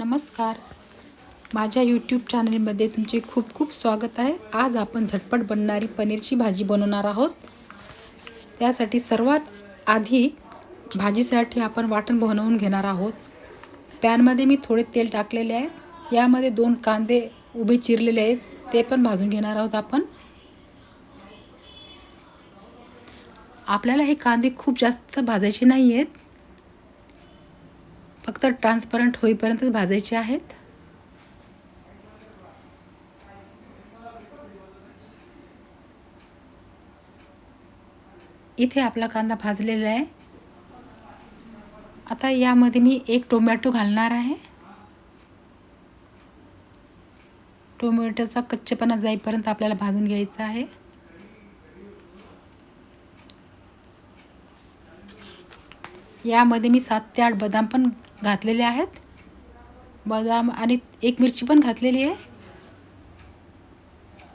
नमस्कार. माझ्या यूट्यूब चॅनलमध्ये तुमचे खूप खूप स्वागत आहे. आज आपण झटपट बनणारी पनीरची भाजी बनवणार आहोत. त्यासाठी सर्वात आधी भाजीसाठी आपण वाटण बनवून घेणार आहोत. पॅनमध्ये मी थोडे तेल टाकलेले आहे. यामध्ये 2 कांदे उभे चिरलेले आहेत, ते पण भाजून घेणार आहोत आपण. आपल्याला हे कांदे खूप जास्त भाजायचे नाही आहेत, फक्त ट्रान्सपरंट होईपर्यंतच भाजायचे आहेत. इथे आपला कांदा भाजलेला आहे. आता यामध्ये मी 1 टोमॅटो घालणार आहे. टोमॅटोचा कच्चेपणा जाईपर्यंत आपल्याला भाजून घ्यायचा आहे. यामध्ये मी 7 ते 8 बदाम पण घातलेले आहेत. बदाम आणि 1 मिरची पण घातलेली आहे.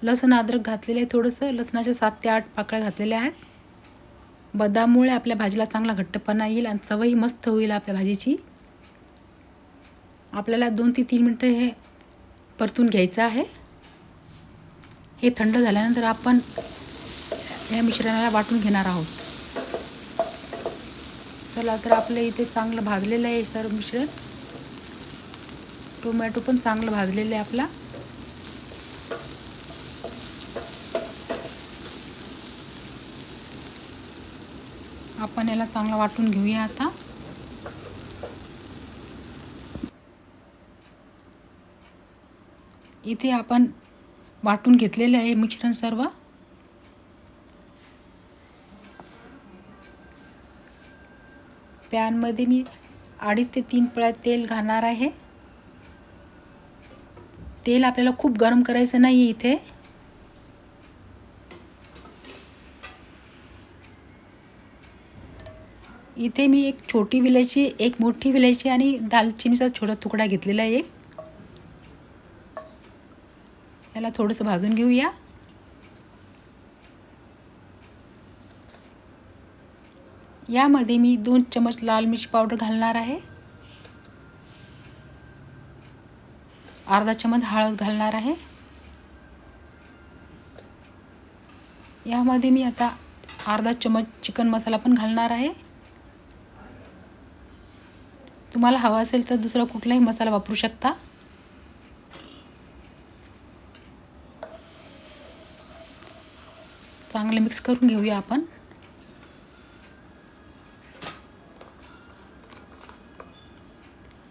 लसूण अद्रक घातलेले आहे. थोडंसं लसणाच्या 7 ते 8 पाकळ्या घातलेल्या आहेत. बदाममुळे आपल्या भाजीला चांगला घट्टपणा येईल आणि चवही मस्त होईल आपल्या भाजीची. आपल्याला 2 ते 3 मिनिटं हे परतून घ्यायचं आहे. हे थंड झाल्यानंतर आपण या मिश्रणाला वाटून घेणार आहोत. चला तर आपलं इथे चांगलं भाजलेलं आहे सर्व मिश्रण. टोमॅटो पण चांगलं भाजलेलं आहे आपला. आपण याला चांगलं वाटून घेऊया आता. इथे आपण वाटून घेतलेले आहे मिश्रण सर्व. पॅनमध्ये मी 2.5 ते 3 पळ्या तेल घालणार आहे. तेल आपल्याला खूप गरम करायचं नाही इथे. इथे मी 1 छोटी विलायची, 1 मोठी विलायची आणि दालचिनीचा छोटा तुकडा घेतलेला आहे. याला थोडंसं भाजून घेऊया. यामध्ये मी 2 चमच लाल मिरची पावडर घालणार आहे. अर्धा चमच हळद घालणार आहे. यामध्ये मी आता अर्धा चमच चिकन मसाला पण घालणार आहे. तुम्हाला हवा असेल तर दुसरा कुठलाही मसाला वापरू शकता. चांगले मिक्स करून घेऊया आपण.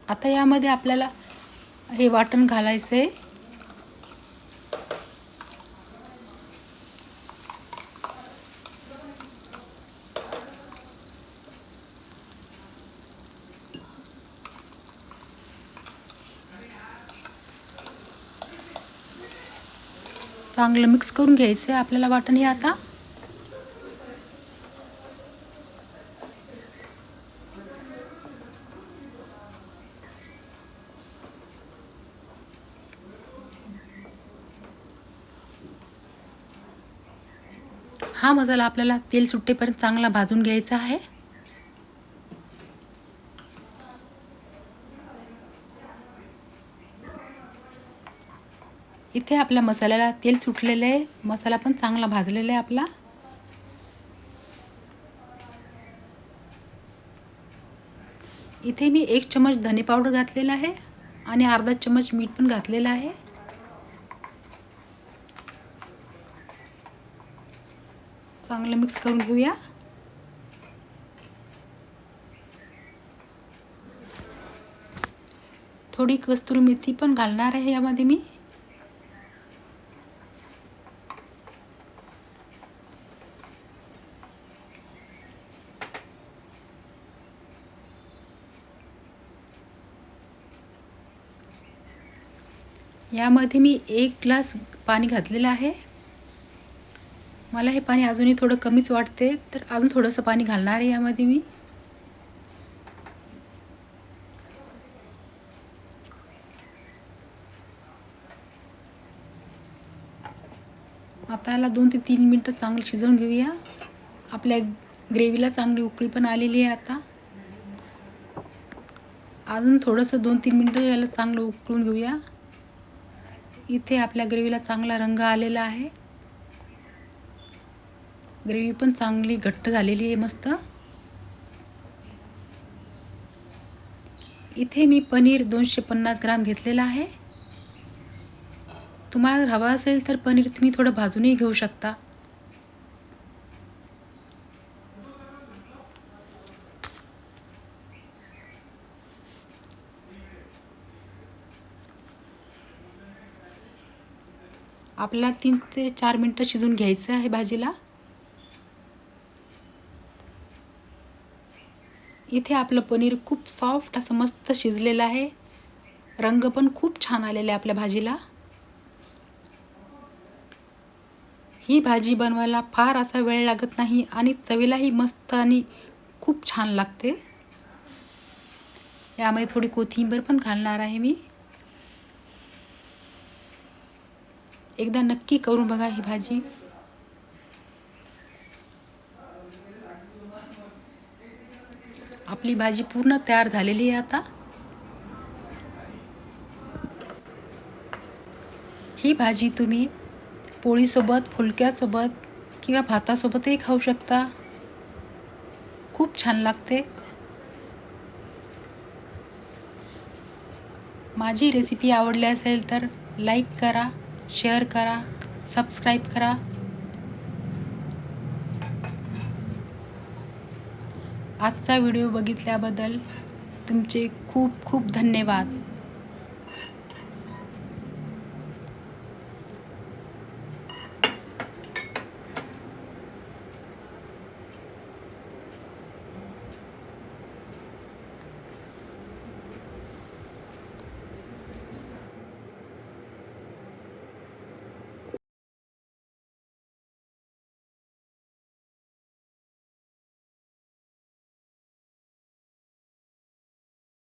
आता यामध्ये आपल्याला हे वाटण घालायचं आहे. चांगलं मिक्स करून घ्यायचं आहे आपल्याला वाटण हे आता. हा मसाला आपल्याला तेल सुटेपर्यंत चांगला भाजून घ्यायचा आहे. इथे आपल्या मसाल्याला तेल सुटलेलं आहे. मसाला पण चांगला भाजलेला आहे आपला. इथे मी 1 चमच धने पावडर घातलेला आहे आणि अर्धा चमच मीठ पण घातलेलं आहे. चांगलं मिक्स करून घेऊया. थोडी कस्तुरी मेथी पण घालणार आहे यामध्ये मी. यामध्ये मी 1 ग्लास पाणी घातलेलं आहे. मला हे पाणी अजूनही थोडं कमीच वाटते, तर अजून थोडंसं पाणी घालणार आहे यामध्ये मी. आता याला 2 ते 3 मिनिटं चांगलं शिजवून घेऊया. आपल्या ग्रेव्हीला चांगली उकळी पण आलेली आहे आता. अजून थोडंसं 2-3 मिनटं याला चांगलं उकळून घेऊया. इथे आपल्या ग्रेव्हीला चांगला रंग आलेला आहे. ग्रेव्ही पण चांगली घट्ट झालेली आहे मस्त. इथे मी पनीर 250 ग्राम घेतलेलं आहे. तुम्हाला जर हवं असेल तर पनीर तुम्ही थोडं भाजूनही घेऊ शकता. आपल्याला 3 ते 4 मिनटं शिजून घ्यायचं आहे भाजीला. इथे आपलं पनीर खूप सॉफ्ट असं मस्त शिजलेलं आहे. रंग पण खूप छान आलेला आहे आपल्या भाजीला. ही भाजी बनवायला फार असा वेळ लागत नाही आणि चवीलाही मस्त आणि खूप छान लागते. यामध्ये थोडी कोथिंबीर पण घालणार आहे मी. एकदा नक्की करून बघा ही भाजी. आपली भाजी पूर्ण तयार झालेली आहे आता. ही भाजी तुम्ही पोळीसोबत, फुलक्यासोबत किंवा भातासोबतही खाऊ शकता. खूप छान लागते. माझी रेसिपी आवडली असेल तर लाईक करा, शेअर करा, सबस्क्राईब करा. आजचा व्हिडिओ बघितल्याबद्दल तुमचे खूप खूप धन्यवाद.